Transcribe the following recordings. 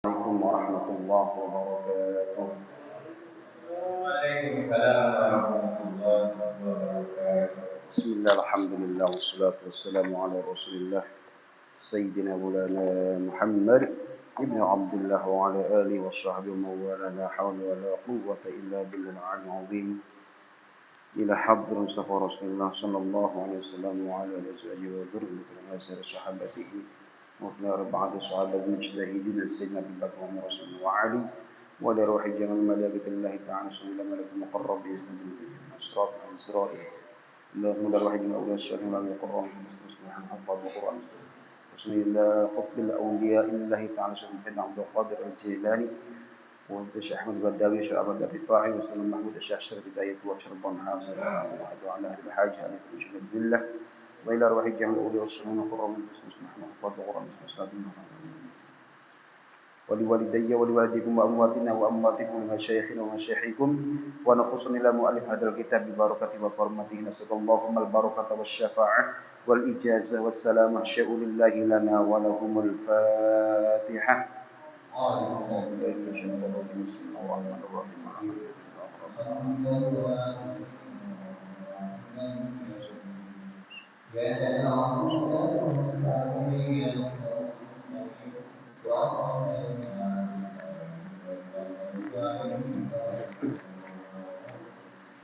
Assalamualaikum warahmatullahi wabarakatuh. Waalaikumsalam warahmatullahi wabarakatuh. Bismillah, alhamdulillah, wassalatu wassalamu ala rasulillah Sayyidina Maulana Muhammad ibn Abdullah wa ala alihi wa sahbihi wa mawala la hawla wa la quwwata illa billahil aliyyil azim. Ila hadr Mustafa Rasulullah sallallahu alaihi wasallam wa ala alihi wa dhurriyyatihi wa ashabi sahabatihi وفي أربعة صحابة مجتهدين سيدنا أبي بكر وعمر وعلي ولروح جميع ملائكة الله تعالى سبيل ملك المقرب بإذن الله في الأسرار والإسرائيل اللهم لروح جميع أولياء الصالحين وعلى القرآن في المسلمين حفظ القرآن بسم الله قطب الأولياء الله تعالى سبحانه عبد القادر الجيلاني والشيخ أحمد البداوي الشيخ أحمد الرفاعي وسلم محمود الشيخ شرف بداية وشربان حامد وعلى أهل الحاج على كل شيء بالله وإلى أرواح الجميع الأولياء والصالحين وقرب من بسم الله حفظ القرآن بسم الله ولوالدي ولوالديكم وأمواتنا وأمواتكم ومشايخنا ومشايخكم ونخص إلى مؤلف هذا الكتاب ببركة وكرمته نسأل اللهم البركة والشفاعة والإجازة والسلامة شاء لله لنا ولهم الفاتحة. بسم الله الرحمن الرحيم.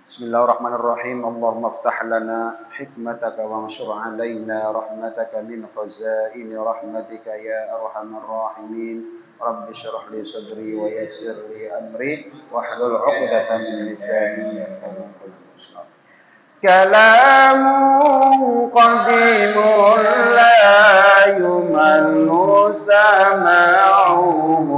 Bismillahirrahmanirrahim. Allahumma aftah lana hikmataka wanshur alaina rahmataka min khazaini rahmatika ya arhamar rahimin. Rabbi shrah li sadri wa yassir li amri wahlul 'uqdatam min lisani yafqahu qawli. Kalamun qadimun la yumallu sama'uhu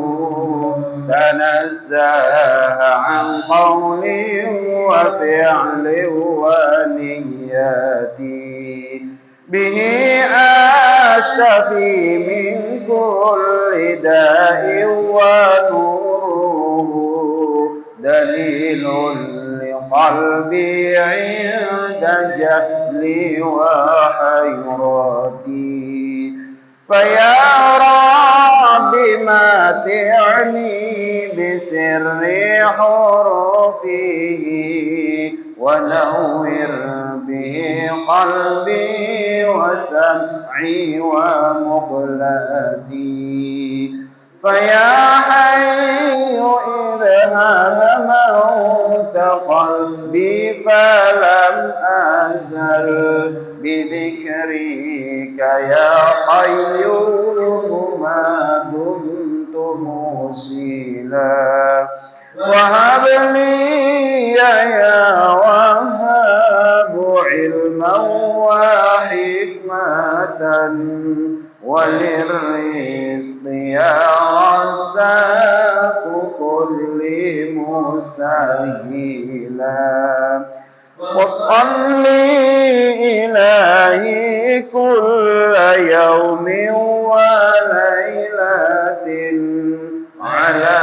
tanazzaha an qawlin wa fi'lin wa niyyati bihi ashtafi min kulli da'in wa nuruhu dalilun قلبي عند جهلي وحيرتي فيا رب متعني بسر حروفه ونور به قلبي وسمعي ومقلتي فيا حي إذا هممت قلبي فلم أزل بذكرك يا قيوم ما دمت موصلا وهب لي يا وهاب علما وحكمة وللرزق يا رزاق كل مسهلا وصل إلهي كل يوم وليلة على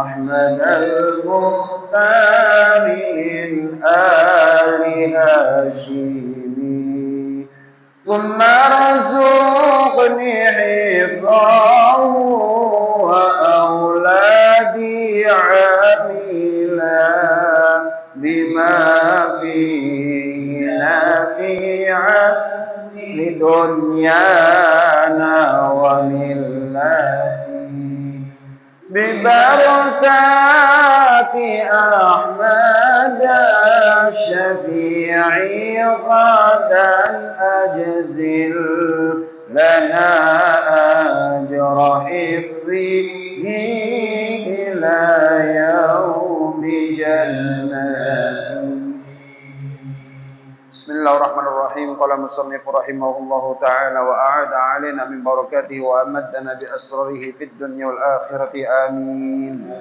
أحمد المختار من آل هاشم ثم ارزقني حفظه وأولادي عاملا بما فيه نافعا لدنيانا وملتي ببركات أحمد الشفيع غدا أجزل لنا أجر حفظه إلى يوم جنتي Bismillahirrahmanirrahim. Qala musannif rahimahullahu ta'ala wa a'ada 'alaina min barakatihi wa amaddana bi asrarihi fid dunya wal akhirati. Amin.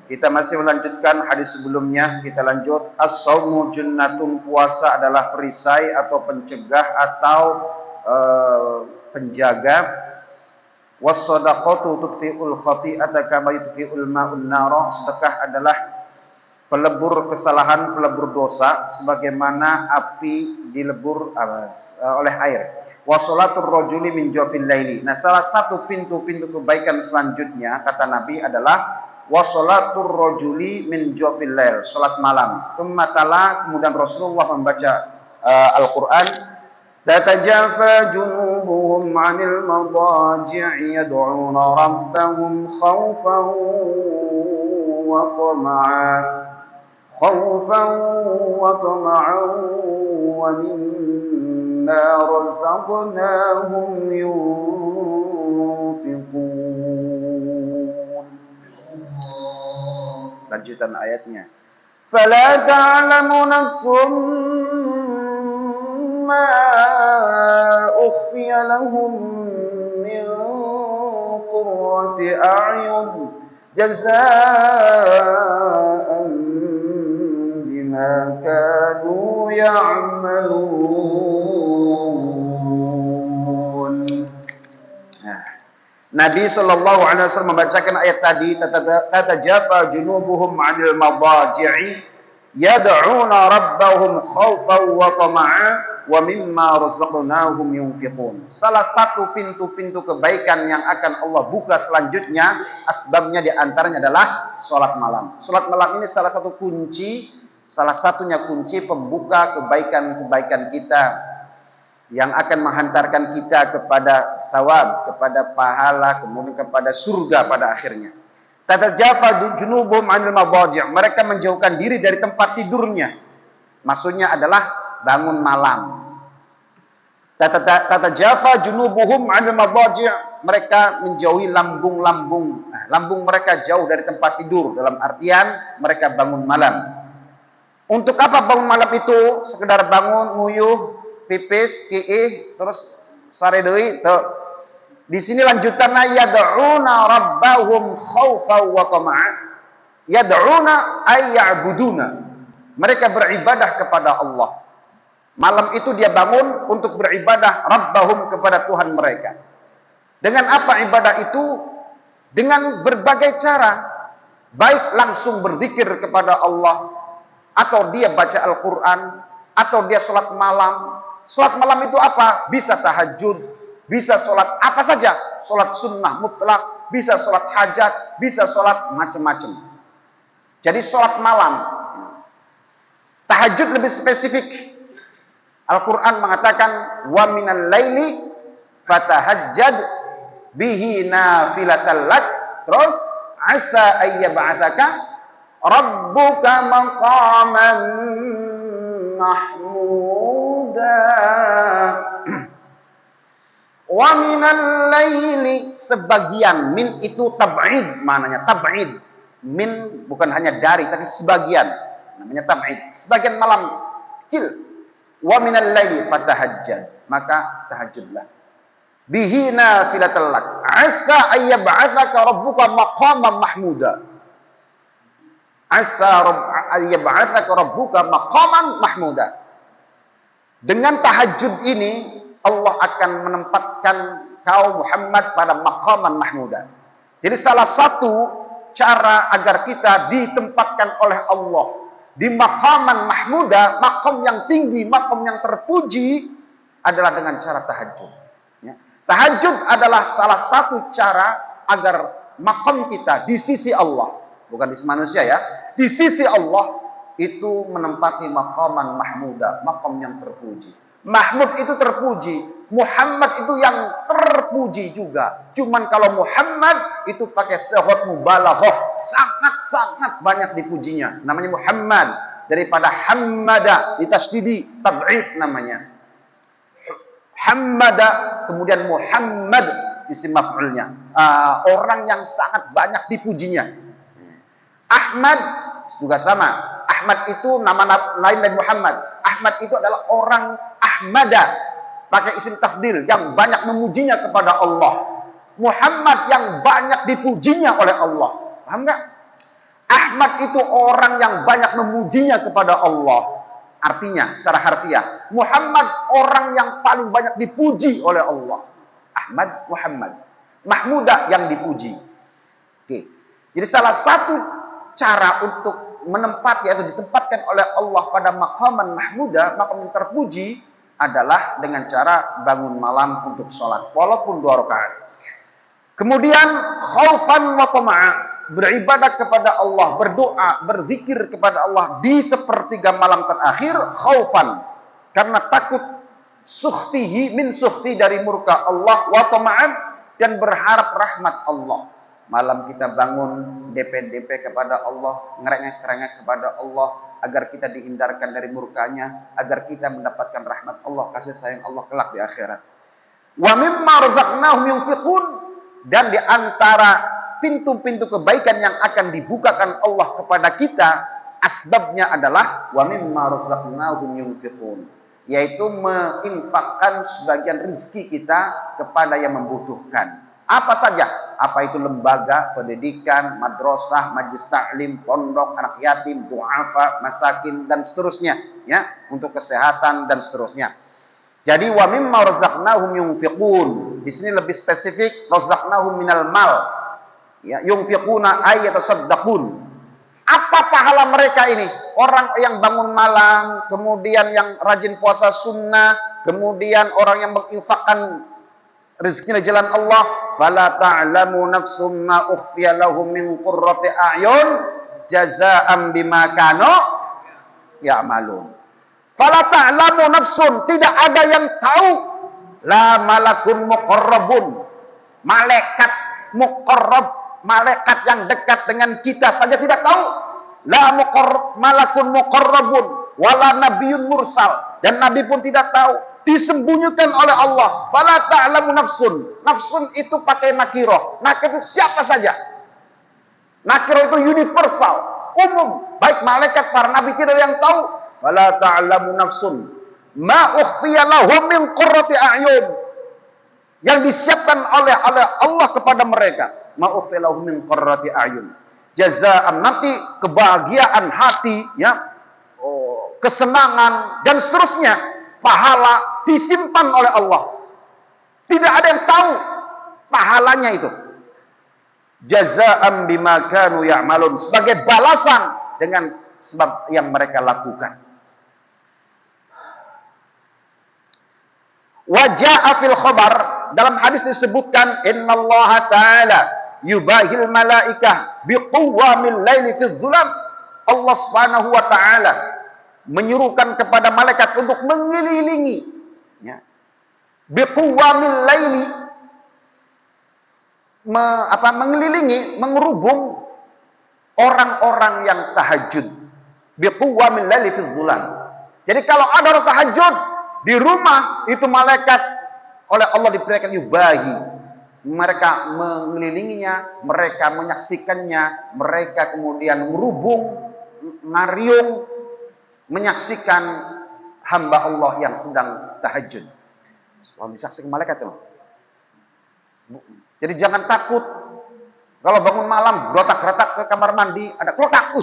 Kita masih melanjutkan hadis sebelumnya. Kita lanjut. As-shaumu junnatun, puasa adalah perisai atau pencegah atau penjaga. Was-shadaqatu tudfi'ul khati'ata kama yudfi'ul ma'un nara. Sedekah adalah pelebur kesalahan, pelebur dosa, sebagaimana api dilebur oleh air. Wa sholatur rajuli min jawfil laili. Nah, salah satu pintu-pintu kebaikan selanjutnya kata Nabi adalah wa sholatur rajuli min jawfil lail, salat malam. Tsumma tala, kemudian Rasulullah membaca Al-Qur'an. Tatajafa junubuhum 'anil madaji'i yad'una rabbahum khaufan wa tama'an. خوفا وطمعا ومما رزقناهم ينفقون. Lanjutan ayatnya. فلا تعلم نفس ما أخفي لهم من قرة أعين جزاء kanu ya'malun. Nah, Nabi sallallahu alaihi wasallam membacakan ayat tadi, tatajafa junubuhum 'anil madaji'i yad'una rabbahum khaufan wa tama'a wa mimma razaqnahum yunfiqun. Salah satu pintu-pintu kebaikan yang akan Allah buka selanjutnya, asbabnya di antaranya adalah salat malam. Salat malam ini salah satu kunci, salah satunya kunci pembuka kebaikan-kebaikan kita yang akan menghantarkan kita kepada thawab, kepada pahala, kemudian kepada surga pada akhirnya. Tatajafa junubuhum 'anil madaji', mereka menjauhkan diri dari tempat tidurnya. Maksudnya adalah bangun malam. Tatajafa junubuhum 'anil madaji', mereka menjauhi lambung-lambung. Lambung mereka jauh dari tempat tidur, dalam artian mereka bangun malam. Untuk apa bangun malam itu? Sekedar bangun, nguyuh, pipis, kiih, terus sare deui teu. Di sini lanjutannya yad'una rabbahum khaufan wa tama'an. Yad'una ay ya'buduna. Mereka beribadah kepada Allah. Malam itu dia bangun untuk beribadah rabbahum, kepada Tuhan mereka. Dengan apa ibadah itu? Dengan berbagai cara. Baik langsung berzikir kepada Allah, atau dia baca Al-Quran, atau dia sholat malam. Sholat malam itu apa? Bisa tahajud, bisa sholat apa saja. Sholat sunnah mutlak, bisa sholat hajat, bisa sholat macam-macam. Jadi sholat malam. Tahajud lebih spesifik. Al-Quran mengatakan, wa minal laili fatahajjad bihi nafilatan lak. Terus, asa ayyab'athaka Rabbuka maqaman mahmuda. Wa minal laili, sebagian, min itu tab'id, maknanya tab'id. Min bukan hanya dari, tapi sebagian, namanya tab'id. Sebagian malam kecil. Wa minal laili fatahajjad, maka tahajudlah. Bihi nafilatal lak. Asa ayyab'athaka rabbuka maqaman mahmuda. Asa ayyab'atsaka rabbuka maqaman mahmuda. Dengan tahajud ini Allah akan menempatkan kaum Muhammad pada maqaman mahmuda. Jadi salah satu cara agar kita ditempatkan oleh Allah di maqaman mahmuda, maqam yang tinggi, maqam yang terpuji, adalah dengan cara tahajud. Ya. Tahajud adalah salah satu cara agar maqam kita di sisi Allah, bukan di sisi manusia ya, di sisi Allah itu menempati maqaman mahmuda, maqam yang terpuji. Mahmud itu terpuji, Muhammad itu yang terpuji juga. Cuman kalau Muhammad itu pakai sihot mubalaghah, sangat-sangat banyak dipujinya. Namanya Muhammad, daripada hammada ditasydidi, tad'if namanya. Hammada, kemudian Muhammad isim maf'ulnya. Orang yang sangat banyak dipujinya. Ahmad juga sama. Ahmad itu nama lain dari Muhammad. Ahmad itu adalah orang Ahmada, pakai isim tafdil, yang banyak memujinya kepada Allah. Muhammad yang banyak dipujinya oleh Allah. Paham nggak? Ahmad itu orang yang banyak memujinya kepada Allah. Artinya secara harfiah, Muhammad orang yang paling banyak dipuji oleh Allah. Ahmad, Muhammad. Mahmuda yang dipuji. Oke. Jadi salah satu cara untuk menempati atau ditempatkan oleh Allah pada maqaman mahmuda, maqam yang terpuji, adalah dengan cara bangun malam untuk sholat, walaupun 2 rakaat. Kemudian khaufan wa tama'a, beribadah kepada Allah, berdoa, berzikir kepada Allah di sepertiga malam terakhir, khaufan, karena takut, sukhtihi min sukhti, dari murka Allah, wa tama'an, dan berharap rahmat Allah. Malam kita bangun DP-DP kepada Allah, ngerengek-ngerengek kepada Allah, agar kita dihindarkan dari murkanya, agar kita mendapatkan rahmat Allah, kasih sayang Allah kelak di akhirat. Wa mimma razaqnahum yunfiqun, dan di antara pintu-pintu kebaikan yang akan dibukakan Allah kepada kita, asbabnya adalah wa mimma razaqnahum yunfiqun, yaitu menginfakkan sebagian rezeki kita kepada yang membutuhkan. Apa saja? Apa itu lembaga pendidikan, madrasah, majelis taklim, pondok, anak yatim, du'afa, masakin, dan seterusnya, ya, untuk kesehatan dan seterusnya. Jadi wa mimma razaqnahum yunfiqun. Di sini lebih spesifik, razaqnahum minal mal. Ya, yunfiquna ay yatasaddaqun. Apa pahala mereka ini? Orang yang bangun malam, kemudian yang rajin puasa sunnah, kemudian orang yang menginfakkan rezekinya jalan Allah. Fala ta'lamu nafsum ma ukhfiya lahum min qurrati a'yun jazaa'an bima kanu ya'malun. Fala ta'lamu nafsun, tidak ada yang tahu, la malakun muqarrabun, malaikat muqarrab, malaikat yang dekat dengan kita saja tidak tahu. La malakun muqarrabun wala nabiyyun mursal, dan nabi pun tidak tahu, disembunyikan oleh Allah. Fala ta'lamu nafsun. Nafsun itu pakai nakiroh. Nakir itu siapa saja. Nakiroh itu universal, umum. Baik malaikat, para nabi, tidak ada yang tahu. Fala ta'lamu nafsun ma ukhfiya lahum min qurrati a'yun, yang disiapkan oleh Allah kepada mereka. Ma ukhfiya lahum min qurrati a'yun, jazaan, nanti kebahagiaan hati, ya, kesenangan dan seterusnya, pahala disimpan oleh Allah. Tidak ada yang tahu pahalanya itu. Jazaan bima kanu ya'malun, sebagai balasan dengan sebab yang mereka lakukan. Waja'a fil khabar, dalam hadis disebutkan, innallaha ta'ala yubahil malaikah biqawwamil laili fi dhulam. Allah Subhanahu wa taala menyuruhkan kepada malaikat untuk mengelilingi, ya, biqawwamil laili, mengelilingi, mengerubung orang-orang yang tahajud. Biqawwamil laili fi dhulam. Jadi kalau ada orang tahajud di rumah, itu malaikat oleh Allah diberikan yubahi. Mereka mengelilinginya, mereka menyaksikannya, mereka kemudian merubung, ngariung, menyaksikan hamba Allah yang sedang tahajud. Semua disaksikan malaikat itu. Jadi jangan takut kalau bangun malam gerotak-gerotak ke kamar mandi, ada klotak,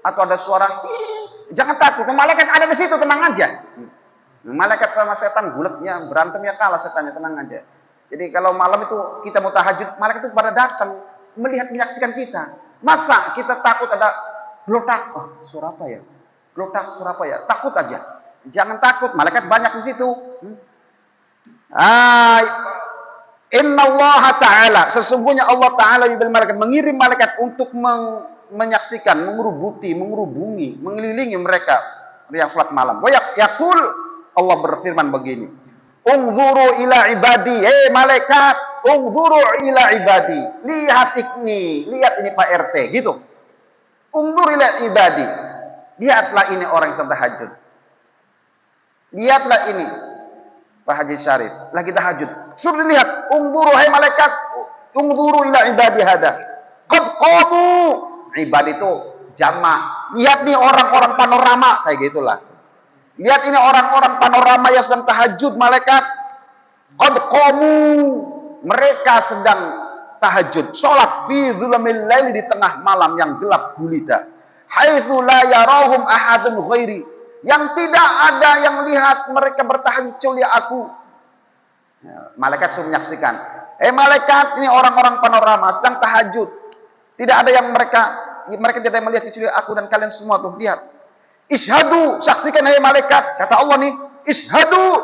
atau ada suara, jangan takut. Malaikat ada di situ, tenang aja. Malaikat sama setan bulatnya berantem, ya kalah setannya, tenang aja. Jadi kalau malam itu kita mau tahajud, malaikat itu pada datang melihat, menyaksikan kita. Masa kita takut ada gelotak? Oh, suara apa ya? Gelotak, suara apa ya? Takut aja. Jangan takut, malaikat banyak di situ. Innallaha ta'ala, sesungguhnya Allah Ta'ala yubil malaikat, mengirim malaikat untuk menyaksikan, mengerubuti, mengerubungi, mengelilingi mereka yang salat malam. Wa yaqul, Allah berfirman begini, unzuru ila ibadi, malaikat, unzuru ila ibadi, lihat ini Pak RT, gitu. Unzuru ila ibadi, lihatlah ini orang yang sedang tahajud. Lihatlah ini Pak Haji Syarif lagi tahajud. Suruh dilihat, unzuru, hai malaikat, unzuru ila ibadi hada. Qad qamu. Ibad itu jamak lihat nih orang-orang panorama kayak gitulah. Lihat ini orang-orang panorama yang sedang tahajud, malaikat qad qamu, mereka sedang tahajud, salat fi dhulamil lail, di tengah malam yang gelap gulita. Haitsu la yarahum ahadun ghairi, yang tidak ada yang lihat mereka bertahajud kecuali aku. Ya, malaikat suruh menyaksikan. Malaikat, ini orang-orang panorama sedang tahajud. Tidak ada yang mereka tidak melihat kecuali aku dan kalian semua tuh lihat. Ishadu, saksikan hai malaikat, kata Allah nih, ishadu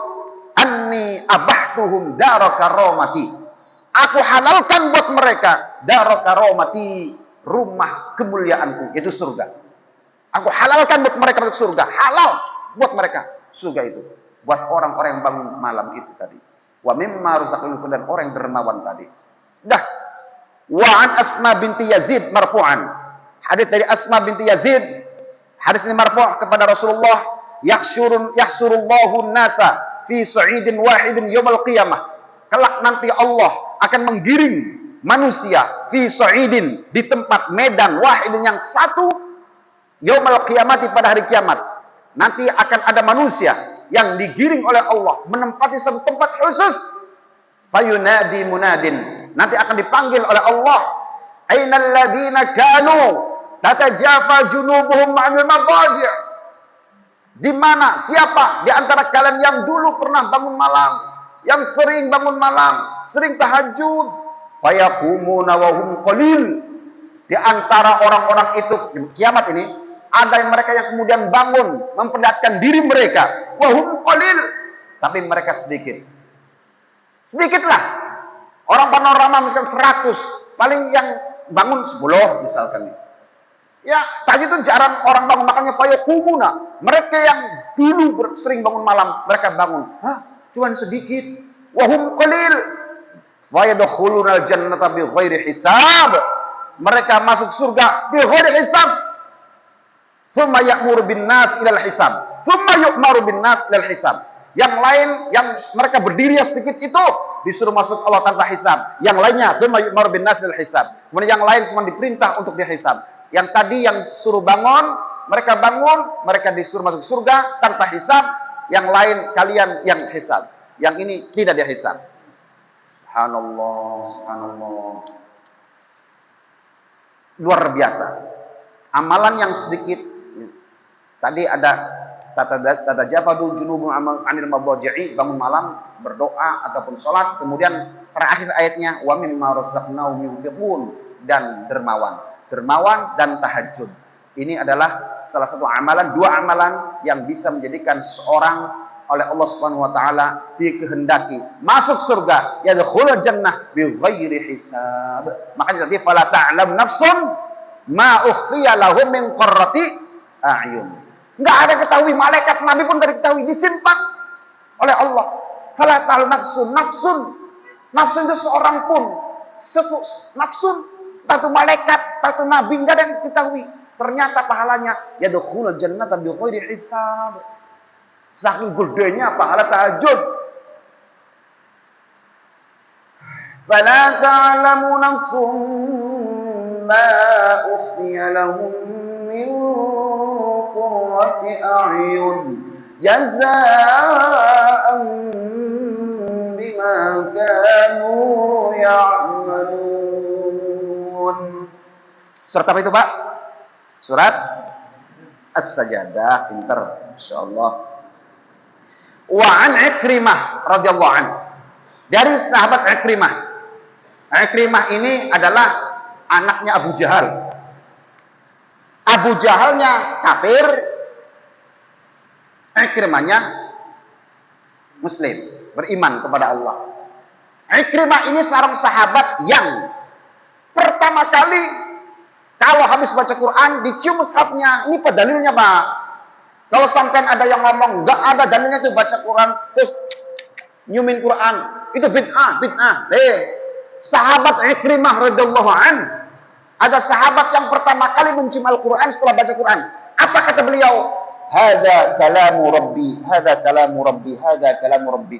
anni abahtuhum dara karamati. Aku halalkan buat mereka dara karamati, rumah kemuliaanku, itu surga. Aku halalkan buat mereka masuk surga, halal buat mereka surga itu. Buat orang-orang yang bangun malam itu tadi. Wa mimma razaqnahum, dan orang yang dermawan tadi. Dah. Wa an Asma binti Yazid marfu'an. Hadis dari Asma binti Yazid. Hadis ini marfu' kepada Rasulullah. Yahsurullahu nasa fi sa'idin wahidin yaumil qiyamah. Kelak nanti Allah akan menggiring manusia fi sa'idin, di tempat medan wahidin yang satu, yaumil qiyamati, pada hari kiamat. Nanti akan ada manusia yang digiring oleh Allah menempati satu tempat khusus. Fayunadi munadin, nanti akan dipanggil oleh Allah, ainal ladina kanu tatajafa junubuhum 'anil madaji'. Di mana, siapa di antara kalian yang dulu pernah bangun malam, yang sering bangun malam, sering tahajud, fayaqumuna wa hum qalil. Di antara orang-orang itu kiamat ini ada yang mereka yang kemudian bangun memperlihatkan diri mereka, wahum qalil, tapi mereka sedikit. Sedikitlah. Orang panorama misalkan 100, paling yang bangun 10 misalkan. Ya, tadi itu jarang orang bangun, makanya fayaqumuna. Mereka yang dulu sering bangun malam, mereka bangun. Cuman sedikit. Wahum qalil. Fayadkhuluna al-jannata bighairi hisab. Mereka masuk surga bighairi hisab. Tsumma ya'muru bin nas ilal hisab. Tsumma yu'maru bin nas ilal hisab. Yang lain yang mereka berdiri sedikit itu disuruh masuk Allah tanpa hisab. Yang lainnya tsumma yu'maru bin nas ilal hisab. Kemudian yang lain cuma diperintah untuk dihisab. Yang tadi yang suruh bangun, mereka disuruh masuk surga tanpa hisab. Yang lain kalian yang hisab. Yang ini tidak dihisab. Subhanallah, subhanallah. Luar biasa. Amalan yang sedikit. Tadi ada tatajafadu junubum 'anil madaji'i, bangun malam, berdoa ataupun sholat. Kemudian terakhir ayatnya wa mimma razaqnahum yunfiqun, dan dermawan dan tahajud. Ini adalah salah satu amalan, dua amalan yang bisa menjadikan seorang oleh Allah Subhanahu wa taala dikehendaki masuk surga, yadkhulul jannah bighairi hisab. Makanya tadi fala ta'lam nafsun ma ukhfiya lahum min qurrati a'yun. Enggak ada ketahui, malaikat nabi pun tidak ketahui, disimpan oleh Allah. Fala ta'lam nafsun itu seorang pun, nafsun, satu malaikat, satu nabi, enggak ada yang ketahui. Ternyata pahalanya yadkhulul jannata bighairi hisab. Saking gedenya pahala tahajud. Fala ta'lamu nafsum ma ukhfiya lahum min qurrati a'yun jazaa'an bima kanu ya'malun. Surat apa itu, Pak? Surat As-Sajdah. Pinter, insyaallah. Wa an Ikrimah radhiyallahu anhu. Dari sahabat Ikrimah. Ikrimah ini adalah anaknya Abu Jahal. Abu Jahalnya kafir, Ikrimahnya muslim, beriman kepada Allah. Ikrimah ini seorang sahabat yang pertama kali kalau habis baca Quran dicium mushafnya. Ini dalilnya, Pak. Kalau sampai ada yang ngomong enggak ada dalilnya tuh baca Quran terus nyumin Quran, itu bid'ah. Sahabat Ikrimah radhiyallahu an, ada sahabat yang pertama kali mencium Al-Quran setelah baca Quran. Apa kata beliau? Hadza kalamu rabbi, hadza kalamu rabbi, hadza kalamu rabbi.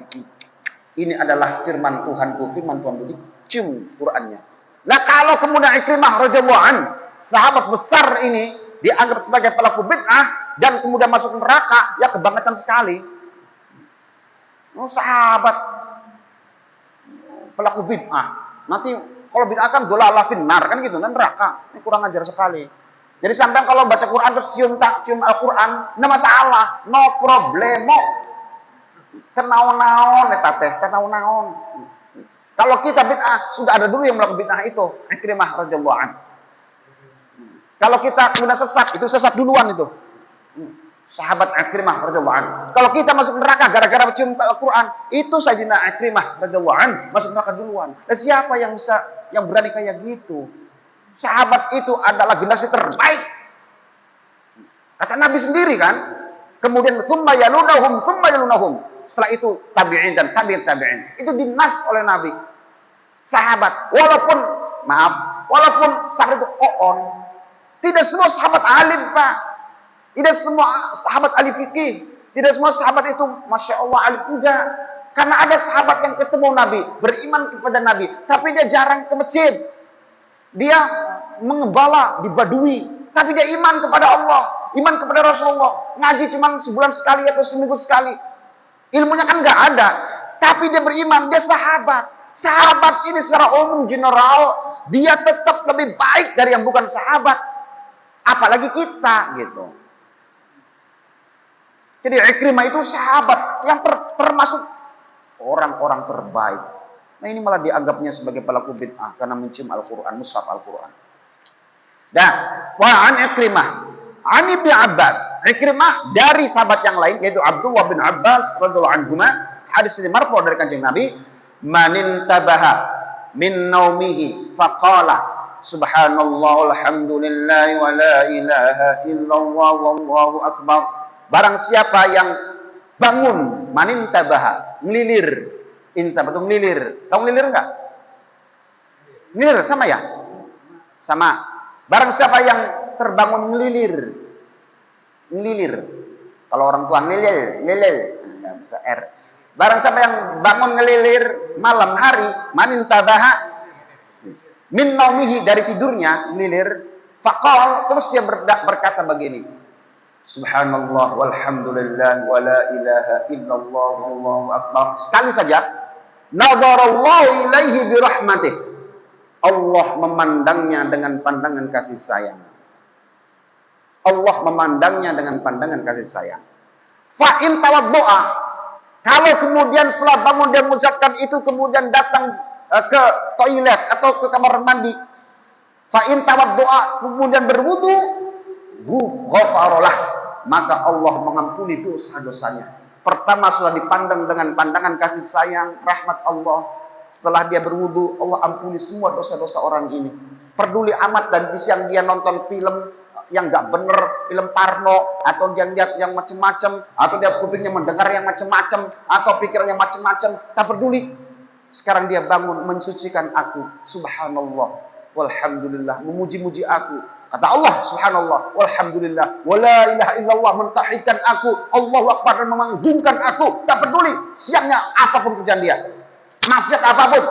Ini adalah firman Tuhanku, firman Tuhanku. Dicium Qurannya. Nah, kalau kemudian Ikrimah radhiyallahu an, sahabat besar ini, dianggap sebagai pelaku bid'ah dan kemudian masuk neraka, ya kebangetan sekali. Sahabat pelaku bid'ah. Nanti kalau bid'ah kan dolalah finnar kan gitu, kan neraka. Ini kurang ajar sekali. Jadi sampai kalau baca Quran terus cium Al-Quran, enggak masalah, no problemo. Kenaon-naon eta teh, kenaon-naon. Kalau kita bid'ah, sudah ada dulu yang melakukan bid'ah itu, Ikrimah radhiyallahu anhu. Kalau kita kemudian sesat, itu sesat duluan itu. Sahabat Ikrimah radhiyallahu anhu. Kalau kita masuk neraka gara-gara mencium Al-Quran, itu Sayyidina Ikrimah radhiyallahu anhu masuk neraka duluan. Dan siapa yang berani kayak gitu? Sahabat itu adalah generasi terbaik. Kata Nabi sendiri kan. Kemudian tsumma yalunahum. Setelah itu tabi'in dan tabi'in. Itu dinas oleh Nabi. Sahabat, walaupun sahabat itu o'on. Tidak semua sahabat alim, Pak. Tidak semua sahabat ahli fikih. Tidak semua sahabat itu Masya Allah alim juga. Karena ada sahabat yang ketemu Nabi, beriman kepada Nabi, tapi dia jarang ke masjid. Dia mengembala di Badui, tapi dia iman kepada Allah, iman kepada Rasulullah. Ngaji cuma sebulan sekali atau seminggu sekali. Ilmunya kan nggak ada, tapi dia beriman, dia sahabat. Sahabat ini secara umum general, dia tetap lebih baik dari yang bukan sahabat. Apalagi kita gitu. Jadi Ikrimah itu sahabat yang termasuk orang-orang terbaik. Nah ini malah dianggapnya sebagai pelaku bid'ah karena mencium Al-Quran, mushaf Al-Quran. Dan wa'an Ikrimah, an Ibnu Abbas, Ikrimah dari sahabat yang lain yaitu Abdullah bin Abbas radhiyallahu anhuma, hadis ini marfu dari Kanjeng Nabi, manin tabaha min naumihi faqala subhanallah alhamdulillah wa la ilaha illallah wallahu akbar. Barang siapa yang bangun manin tabaha, ngelilir, intabah itu ngelilir. Tahu ngelilir enggak? Ngelilir sama ya? Sama. Barang siapa yang terbangun ngelilir. Kalau orang tua ngelilir, enggak bisa R. Barang siapa yang bangun ngelilir malam hari, manin tabaha min naumihi dari tidurnya ngelilir, faqal, terus dia berkata begini. Subhanallah walhamdulillah wa la ilaha illallah wallahu akbar. Sekali saja. Nadharallahu ilaihi birahmatih. Allah memandangnya dengan pandangan kasih sayang. Allah memandangnya dengan pandangan kasih sayang. Fa in tawaddu'a, kalau kemudian setelah bangun dia mengucapkan itu kemudian datang ke toilet atau ke kamar mandi, fa in tawaddu'a, kemudian berwudu, ghafarallah, maka Allah mengampuni dosa-dosanya. Pertama sudah dipandang dengan pandangan kasih sayang, rahmat Allah. Setelah dia berwudu, Allah ampuni semua dosa-dosa orang ini. Peduli amat dan di siang dia nonton film yang nggak bener, film porno, atau dia lihat yang macam-macam, atau dia kupingnya mendengar yang macam-macam, atau pikirannya macam-macam, tak peduli. Sekarang dia bangun mensucikan aku, subhanallah, walhamdulillah, memuji-muji aku. Kata Allah, subhanallah, walhamdulillah, wala ilaha illallah, mentauhidkan aku, Allahu akbar, dan memanggungkan aku. Tak peduli siangnya apapun kerjaan dia, maksiat apapun.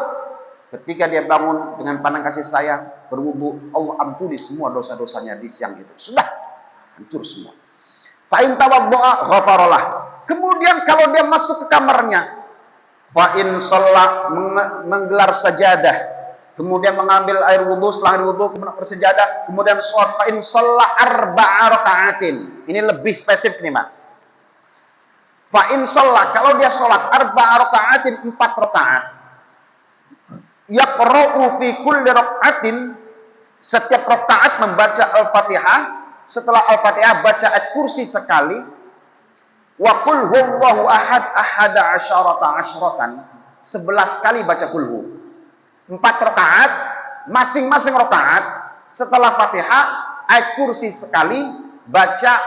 Ketika dia bangun dengan pandang kasih sayang, berwudu, Allah ampuni semua dosa-dosanya di siang itu. Sudah hancur semua. Fa in tawaddu'a ghafarallah. Kemudian kalau dia masuk ke kamarnya, fa in shalla, menggelar sajadah, kemudian mengambil air wudu, setelah air wudu kemudian bersejadah, kemudian sholat, fa in shalla arba'a raka'atin. Ini lebih spesifik nih, Mak. Fa in shalla, kalau dia sholat arba'a raka'atin, 4 rakaat. Yaqra'u fi kulli raka'atin, setiap rakaat membaca Al-Fatihah, setelah Al-Fatihah baca ayat kursi sekali. Wa qul huwallahu ahad ahada asyratan, 11 kali baca kulhu. 4 rakaat, masing-masing rakaat setelah Fatihah ayat kursi sekali, baca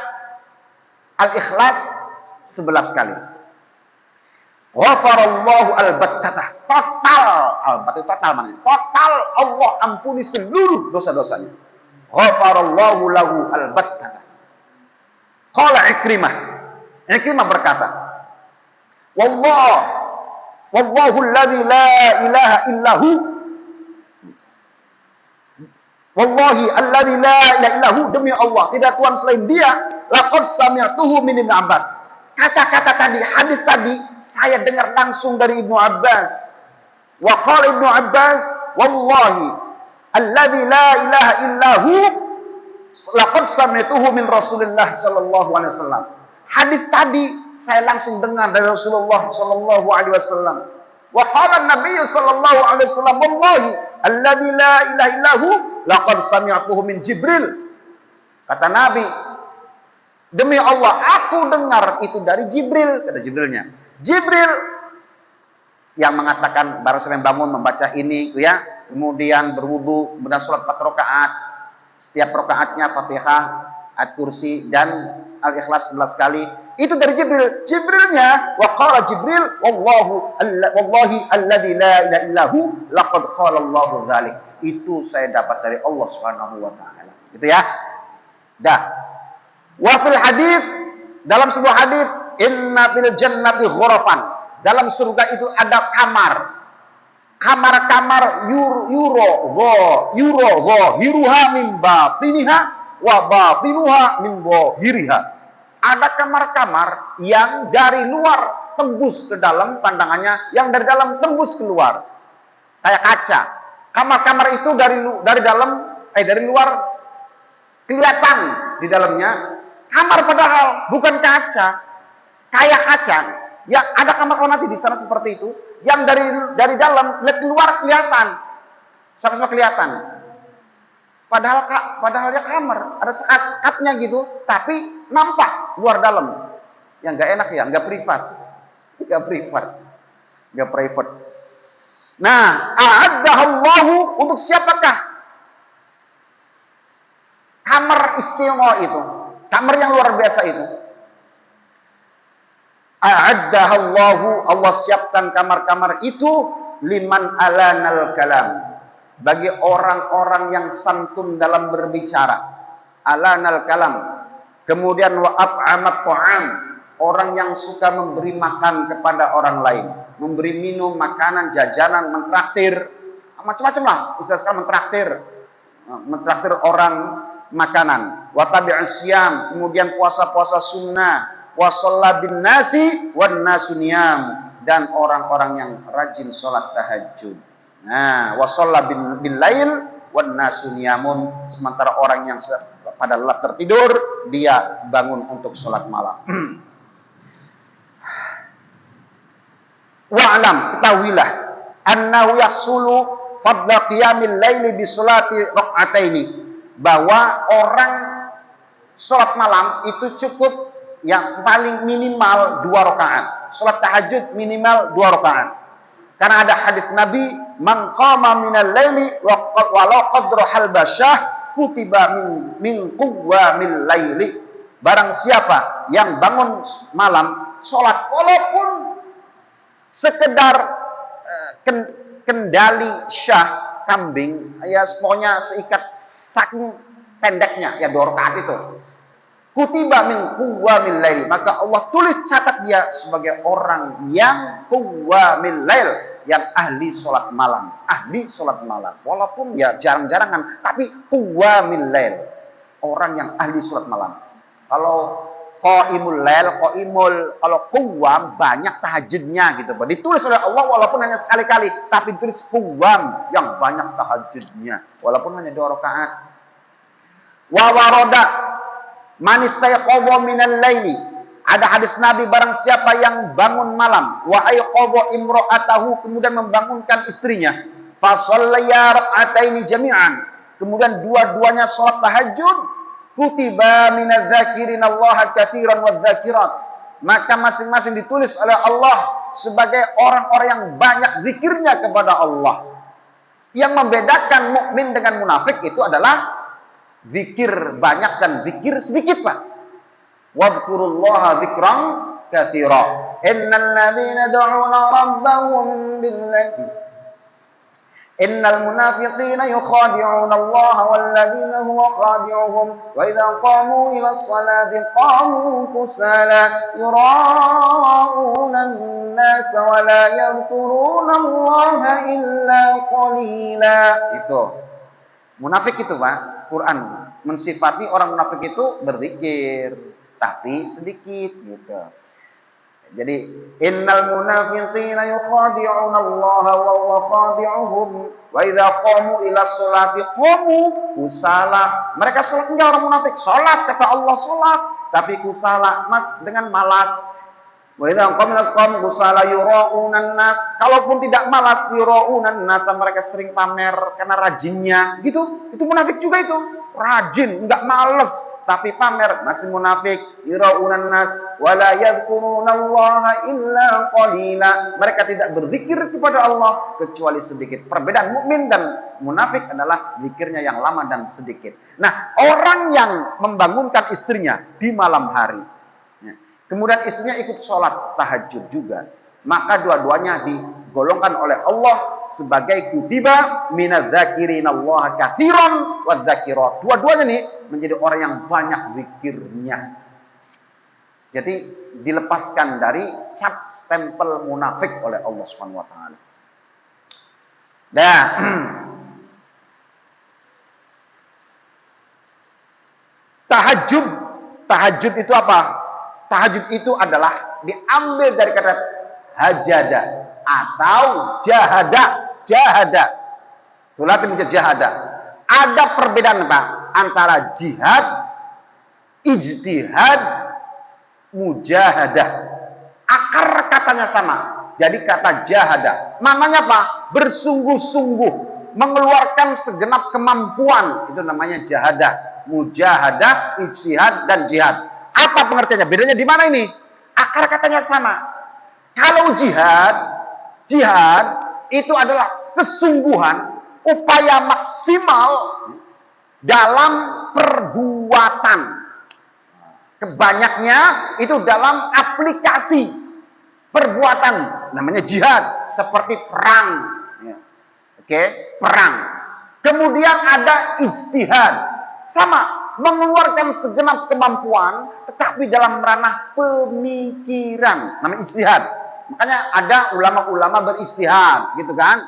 Al-Ikhlas 11 kali. Ghafarallahu al-battatah, total, al-battatah total mana? Total Allah ampuni seluruh dosa-dosanya. Ghafarallahu lahu al-battatah. Qala Ikrimah berkata, Wallahu alladzi la ilaha illahu Wallahi alladzi la ilaha illahu, demi Allah tidak Tuhan selain Dia, laqad sami'tuhu min Ibnu Abbas. Kata-kata tadi, hadis tadi saya dengar langsung dari Ibnu Abbas. Wa qala Ibnu Abbas, wallahi alladzi la ilaha illahu, laqad sami'tuhu min Rasulillah sallallahu alaihi wasallam. Hadis tadi saya langsung dengar dari Rasulullah sallallahu alaihi wasallam. Wa qala Nabi sallallahu alaihi wasallam, wallahi alladzi la ilaha illahu, laqad sami'tuhu min Jibril. Kata Nabi, demi Allah aku dengar itu dari Jibril, kata Jibrilnya. Jibril yang mengatakan baru saya bangun membaca ini ya, kemudian berwudu, kemudian salat 4 rakaat. Setiap rakaatnya Fatihah, At-Kursi dan Al-Ikhlas 11 kali. Itu dari Jibril. Jibrilnya, wa qala Jibril, wallahi alladzi la ilaha illahu, laqad qala Allahu dzalik. Itu saya dapat dari Allah Subhanahu wa taala. Gitu ya. Dah. Wa fil hadis, dalam sebuah hadis, inna fil jannati ghurafan. Dalam surga itu ada kamar. Kamar-kamar zahiruha min batiniha wa batinuha min zahiriha. Ada kamar-kamar yang dari luar tembus ke dalam pandangannya, yang dari dalam tembus keluar. Kayak kaca. Kamar-kamar itu dari luar kelihatan di dalamnya. Kamar padahal bukan kaca, kayak kaca. Ya, ada kamar-kamar nanti di sana seperti itu, yang dari dalam keluar kelihatan, sama-sama kelihatan. Padahal ya kamar, ada sekat-sekatnya gitu, tapi nampak luar dalam. Yang nggak enak ya, nggak privat. Nah, a'addahallahu, untuk siapakah kamar istimewa itu? Kamar yang luar biasa itu. A'addahallahu, Allah siapkan kamar-kamar itu liman alanal kalam, bagi orang-orang yang santun dalam berbicara. Alanal kalam. Kemudian wa at'amat ta'am, orang yang suka memberi makan kepada orang lain, memberi minum, makanan, jajanan, mentraktir, macam-macam lah istilah sekarang, mentraktir orang makanan. Wa tabi'us syiyam, kemudian puasa-puasa sunnah. Wa shalla bin nasi wan nasu niyam, dan orang-orang yang rajin sholat tahajud. Nah, wa shalla bil lail wan nasu niyamun, sementara orang yang pada lelah tertidur, dia bangun untuk sholat malam. Wa'lam, ketahuilah, annahu yahsulu fadla qiyamil laili bi sholati rak'ataini, bahwa orang sholat malam itu cukup yang paling minimal 2 rakaat. Salat tahajud minimal 2 rakaat. Karena ada hadis Nabi, man qama minal laili walau qadra halbasyah kutiba min qawamil laili. Barang siapa yang bangun malam salat walaupun sekedar kendali syah kambing, ya pokoknya seikat saking pendeknya ya 2 rakaat itu. Kutiba min qawamil lail, maka Allah tulis catat dia sebagai orang yang qawamil lail, yang ahli sholat malam. Walaupun ya jarang-jarangan, tapi qawamil lail, orang yang ahli sholat malam. Kalau qaimul lail, kalau qawam banyak tahajudnya gitu. Ditulis oleh Allah walaupun hanya sekali-kali, tapi ditulis qawam yang banyak tahajudnya walaupun hanya 2 rakaat. Wa warada man istayqadha minal laili, ada hadis Nabi, barang siapa yang bangun malam, wa ayqadha imra'atahu, kemudian membangunkan istrinya, fa shallaya rak'ataini jami'an, kemudian dua-duanya salat tahajud, kutiba minadz-dzakirin Allah katsiran wadz-dzakirat, maka masing-masing ditulis oleh Allah sebagai orang-orang yang banyak zikirnya kepada Allah. Yang membedakan mukmin dengan munafik itu adalah zikir banyak dan zikir sedikit, Pak. Wadhkurullaha dzikran katsira. Innal ladzina yad'una rabbahum bil-laili, innal munafiqina yukhadi'una Allah wal ladzina huwa khadi'uhum wa idza qamu ila as-salati qamu kusala yura'una an-nas wa la yadhkuruna Allah illa qalila. Itu Munafik itu Pak, Quran mensifati orang munafik itu berzikir tapi sedikit gitu. Jadi innal munafiqina yukhadi'una Allah wa huwa khadi'uhum wa idza qamu ila sholati qamu kusala. Mereka salat enggak orang munafik? Salat kata Allah salat, tapi kusala, Mas, dengan malas. Wa idza qamu ila qamu kusala yura'unan nas. Kalaupun tidak malas yura'unan nas, mereka sering pamer karena rajinnya gitu. Itu munafik juga itu. Rajin, enggak malas tapi pamer, masih munafik. Yuraunan nas wala yadhkurunallaha illa qalila. Mereka tidak berzikir kepada Allah kecuali sedikit. Perbedaan mukmin dan munafik adalah zikirnya yang lama dan sedikit. Nah, orang yang membangunkan istrinya di malam hari, kemudian istrinya ikut sholat tahajud juga, maka dua-duanya digolongkan oleh Allah sebagai kutiba minadz-dzakirinallaha katsiran wadz-dzakirat. Dua-duanya nih menjadi orang yang banyak zikirnya. Jadi dilepaskan dari cap stempel munafik oleh Allah Subhanahu wa taala. Nah, tahajud itu apa? Tahajud itu adalah diambil dari kata hajada atau jahada. Sulati menjadi jahada. Ada perbedaan Pak antara jihad, ijtihad, mujahadah. Akar katanya sama. Jadi kata jahada, maknanya apa? Bersungguh-sungguh, mengeluarkan segenap kemampuan. Itu namanya jahada. Mujahadah, ijtihad, dan jihad. Apa pengertiannya? Bedanya di mana ini? Akar katanya sama. Kalau jihad itu adalah kesungguhan, upaya maksimal dalam perbuatan. Kebanyaknya itu dalam aplikasi perbuatan. Namanya jihad. Seperti perang. Perang. Kemudian ada ijtihad. Sama. Mengeluarkan segenap kemampuan, tetapi dalam ranah pemikiran. Namanya ijtihad. Makanya ada ulama-ulama berijtihad. Gitu kan.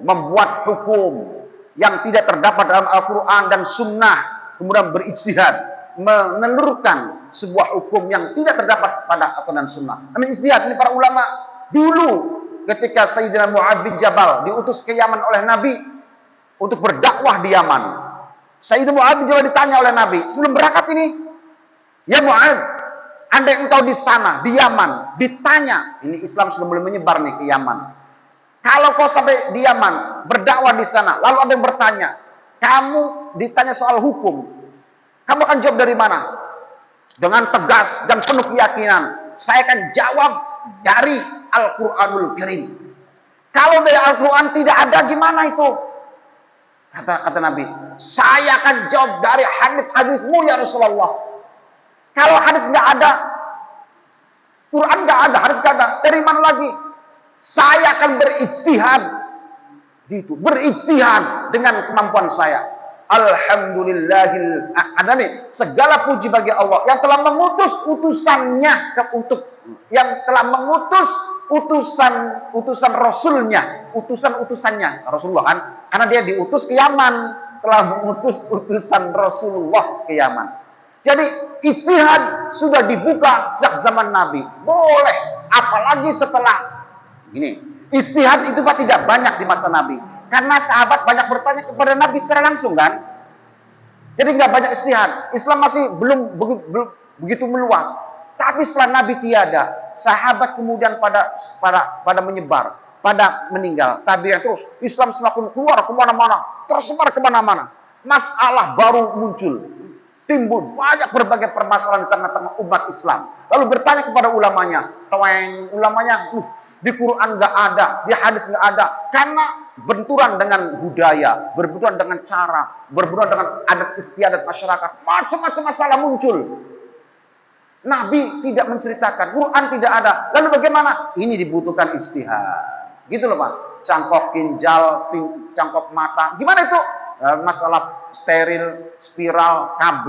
Membuat hukum yang tidak terdapat dalam Al-Quran dan Sunnah, kemudian berijtihad, menelurkan sebuah hukum yang tidak terdapat pada Al-Quran dan Sunnah. Namanya ijtihad. Ini para ulama dulu ketika Sayyidina Mu'adz bin Jabal diutus ke Yaman oleh Nabi untuk berdakwah di Yaman. Sayyidina Mu'adz bin Jabal ditanya oleh Nabi sebelum berangkat ini, ya Mu'adz, andai engkau di sana di Yaman ditanya, ini Islam sudah mulai menyebar nih ke Yaman. Kalau kau sampai di Yaman, berdakwah di sana, lalu ada yang bertanya, kamu ditanya soal hukum, kamu akan jawab dari mana? Dengan tegas dan penuh keyakinan, saya akan jawab dari Al-Quranul Karim. Kalau dari Al-Quran tidak ada, gimana itu? Kata Nabi, saya akan jawab dari hadis-hadismu ya Rasulullah. Kalau hadis nggak ada, Quran nggak ada, hadis nggak ada, dari mana lagi? Saya akan berijtihad, gitu, berijtihad dengan kemampuan saya. Alhamdulillahil a'adami. Segala puji bagi Allah yang telah mengutus utusannya yang telah mengutus utusan Rasulnya, utusannya Rasulullah kan, karena dia diutus ke Yaman, telah mengutus utusan Rasulullah ke Yaman. Jadi ijtihad sudah dibuka sejak zaman Nabi, boleh, apalagi setelah ini. Ijtihad itu Pak tidak banyak di masa Nabi. Karena sahabat banyak bertanya kepada Nabi secara langsung kan. Jadi nggak banyak ijtihad. Islam masih belum begitu meluas. Tapi setelah Nabi tiada, sahabat kemudian pada menyebar, pada meninggal. Tabi'in terus, Islam semakin keluar kemana-mana, tersebar kemana-mana. Masalah baru muncul. Timbul banyak berbagai permasalahan di tengah-tengah umat Islam. Lalu bertanya kepada ulamanya, di Quran nggak ada, di hadis nggak ada, karena benturan dengan budaya, berbenturan dengan cara, berbenturan dengan adat istiadat masyarakat, macam-macam masalah muncul. Nabi tidak menceritakan, Quran tidak ada. Lalu bagaimana? Ini dibutuhkan ijtihad. Gitu loh Pak. Cangkok ginjal, cangkok mata. Gimana itu? Masalah steril, spiral, KB.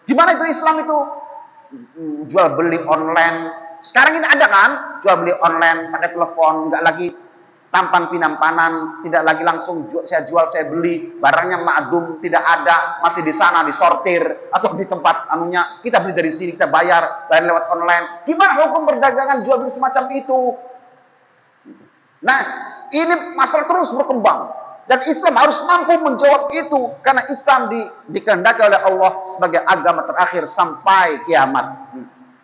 Gimana itu Islam itu? Jual beli online. Sekarang ini ada kan? Jual beli online, pakai telepon, nggak lagi tampan pinampanan, tidak lagi langsung saya jual saya beli, barangnya ma'dum, tidak ada, masih di sana disortir atau di tempat anunya, kita beli dari sini, kita bayar lewat online. Gimana hukum perdagangan jual beli semacam itu? Nah, ini masalah terus berkembang dan Islam harus mampu menjawab itu karena Islam dikehendaki oleh Allah sebagai agama terakhir sampai kiamat.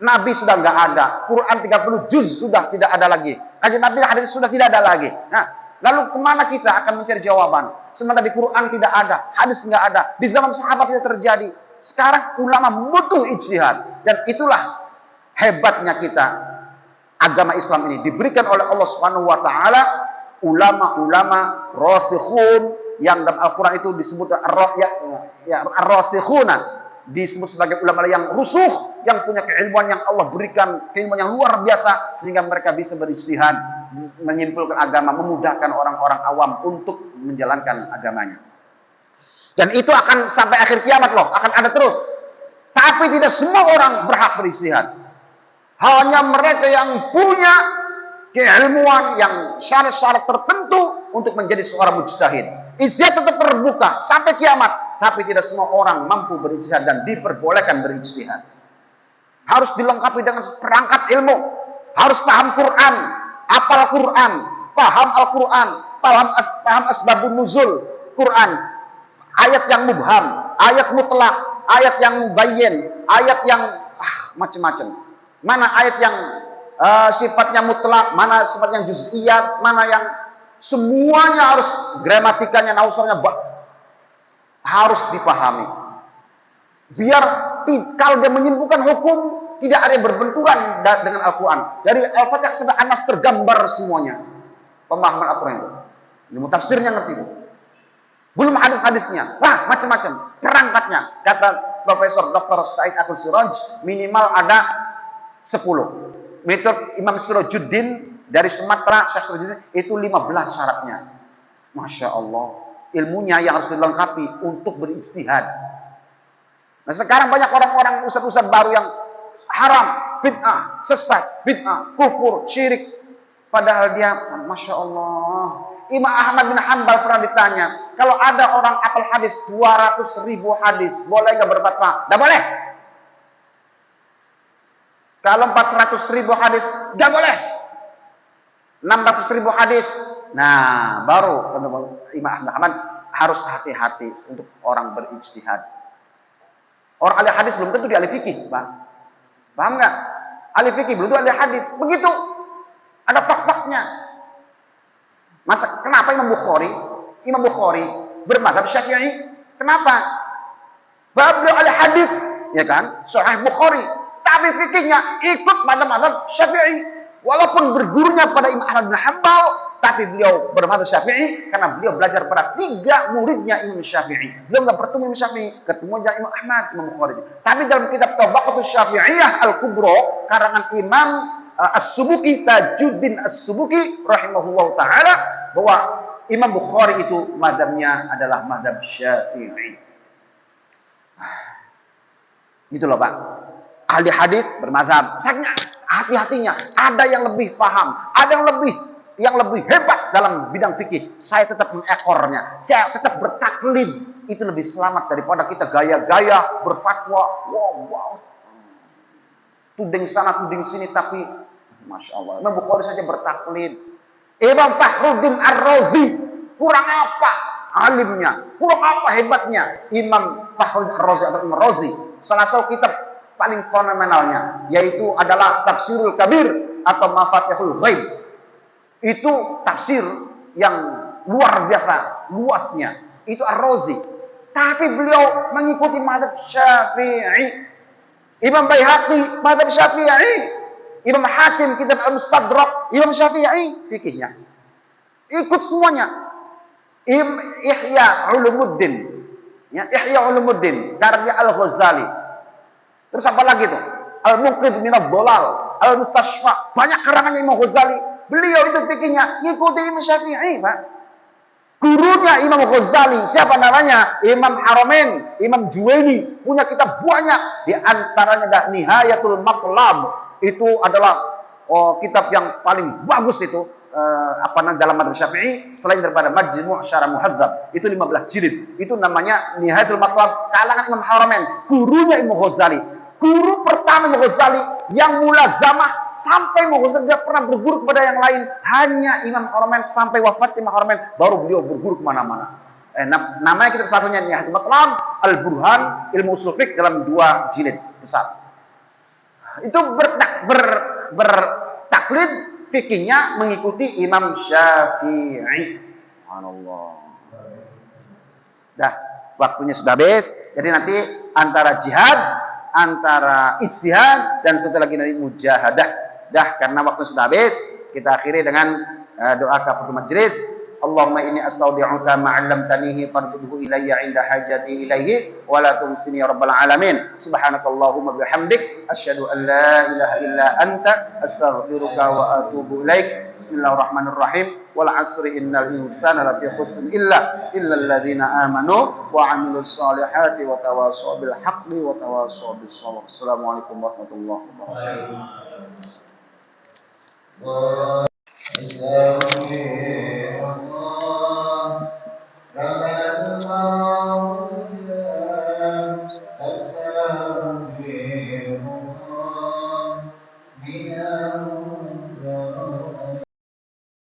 Nabi sudah nggak ada, Quran 30 juz sudah tidak ada lagi, kajian Nabi hadis sudah tidak ada lagi. Nah, lalu kemana kita akan mencari jawaban? Sementara di Quran tidak ada, hadis nggak ada, di zaman sahabat tidak terjadi. Sekarang ulama butuh ijtihad dan itulah hebatnya kita. Agama Islam ini diberikan oleh Allah Subhanahu wa taala ulama-ulama rasikhun yang dalam Al-Qur'an itu disebut ar-rasikhuna, disebut sebagai ulama yang rusuh, yang punya keilmuan yang Allah berikan, keilmuan yang luar biasa sehingga mereka bisa berijtihad, menyimpulkan agama, memudahkan orang-orang awam untuk menjalankan agamanya. Dan itu akan sampai akhir kiamat loh, akan ada terus. Tapi tidak semua orang berhak berijtihad. Hanya mereka yang punya keilmuan yang syarat-syarat tertentu untuk menjadi seorang mujtahid. Ijtihad tetap terbuka sampai kiamat, tapi tidak semua orang mampu berijtihad dan diperbolehkan berijtihad. Harus dilengkapi dengan perangkat ilmu, harus paham Quran, hafal Quran, paham Al-Quran, paham asbabun nuzul Quran, ayat yang mubham, ayat mutlak, ayat yang mubayyin, ayat yang macam-macam. Mana ayat yang sifatnya mutlak, mana sifatnya juz'iyat, mana yang semuanya harus gramatikanya, nausornya harus dipahami. Biar kalau dia menyimpulkan hukum tidak ada yang berbenturan dengan Al-Quran. Dari Al-Fatihah sampai An-Nas tergambar semuanya pemahaman Al-Quran itu. Ilmu tafsirnya ngerti itu. Belum hadis-hadisnya, macam-macam perangkatnya. Kata Profesor Dr. Said Akhil Siraj, minimal ada 10. Metode Imam Sirajuddin dari Sumatera, Syekh Sirajuddin itu 15 syaratnya. Masya Allah, ilmunya yang harus dilengkapi untuk berijtihad. Nah sekarang banyak orang-orang ustaz-ustaz baru yang haram, bid'ah, sesat, bid'ah, kufur, syirik. Padahal dia, Masya Allah, Imam Ahmad bin Hanbal pernah ditanya, kalau ada orang hafal hadis 200.000 hadis, boleh nggak berfatwa? Nggak boleh. Kalau 400.000 hadis, nggak boleh. 600.000 hadis, nah baru Imam Ahmad harus hati-hati untuk orang berijtihad. Orang ahli hadis belum tentu di ahli fikih, paham nggak? Ahli fikih belum tentu ahli hadis. Begitu, ada fak-faknya. Masa kenapa Imam Bukhari bermadzhab Syafi'i? Kenapa? Beliau ahli hadis, ya kan? Sahih Bukhari. Tapi fikihnya ikut pada mazhab Syafi'i. Walaupun bergurunya pada Imam Ahmad bin Hanbal, tapi beliau bermadzhab Syafi'i karena beliau belajar pada 3 muridnya Imam Syafi'i. Beliau nggak bertemu Imam Syafi'i, ketemu aja Imam Ahmad, Imam Bukhari. Tapi dalam kitab Tabaqatus Syafi'iyah Al-Kubra karangan Imam As-Subuki, Tajuddin As-Subuki rahimahullahu taala, bahwa Imam Bukhari itu mazhabnya adalah mazhab Syafi'i. Gitu loh, Pak. Ahli hadis bermazhab, saking hati-hatinya, ada yang lebih paham, ada yang lebih hebat dalam bidang fikih. Saya tetap mengekornya, saya tetap bertaklid. Itu lebih selamat daripada kita gaya-gaya berfatwa. Wow, tuding sana, tuding sini, tapi Masya Allah, Imam Bukhari saja bertaklid. Imam Fakhruddin Ar-Razi, kurang apa alimnya, kurang apa hebatnya Imam Fakhruddin Ar-Razi atau Imam Razi. Salah satu kitab paling fenomenalnya yaitu adalah Tafsirul Kabir atau Mafatihul Ghaib. Itu tafsir yang luar biasa luasnya. Itu Ar-Razi. Tapi beliau mengikuti mazhab Syafi'i. Imam Baihaqi mazhab Syafi'i. Imam Hakim kitab Al-Mustadrak Imam Syafi'i fikihnya. Ikut semuanya. Ihya Ulumuddin. Ya, Ihya Ulumuddin karya Al-Ghazali. Terus apa lagi tuh? Al-Muqidh minadh Dhalal, Al-Mustashfa, banyak karangannya Imam Ghazali. Beliau itu fikihnya ngikutin Imam Syafi'i, Pak. Gurunya Imam Ghazali, siapa namanya? Imam Haramain, Imam Juwaini, punya kitab banyak. Di antaranya ada Nihayatul Matlab. Itu adalah kitab yang paling bagus itu. dalam madzhab Syafi'i selain daripada Majmu' Syarah Muhadzab itu 15 jilid. Itu namanya Nihayatul Matlab kalangan Imam Haramain, gurunya Imam Ghazali. Guru pertama Imam Ghazali yang mulazamah sampai Imam Ghazali tidak pernah berguru kepada yang lain, hanya Imam Haramain sampai wafat Imam Haramain baru beliau berguru kemana-mana. Namanya kita satunya Nihayatul Matlab, Al-Burhan, Ilmu Ushul Fiqh dalam 2 jilid besar. Itu bertaklid fikihnya mengikuti Imam Syafi'i. Subhanallah. Dah, waktunya sudah habis. Jadi nanti antara jihad, antara ijtihad, dan satu lagi nanti mujahadah. Dah, karena waktu sudah habis, kita akhiri dengan doa kafaratul majelis. Allahumma inni astaudi'uka ma 'allamtanihi fardudhu ilayya 'inda hajati ilaihi wa la tumsini ya rabbal alamin. Subhanakallahumma bihamdik asyhadu an la ilaha illa anta astaghfiruka wa atubu ilaik. Bismillahirrahmanirrahim. Wal 'asri innal insana lafi khusr illa alladziina amanu wa 'amilus solihati wa tawassaw bil haqqi wa tawassaw bis sabr. Assalamualaikum warahmatullahi wabarakatuh.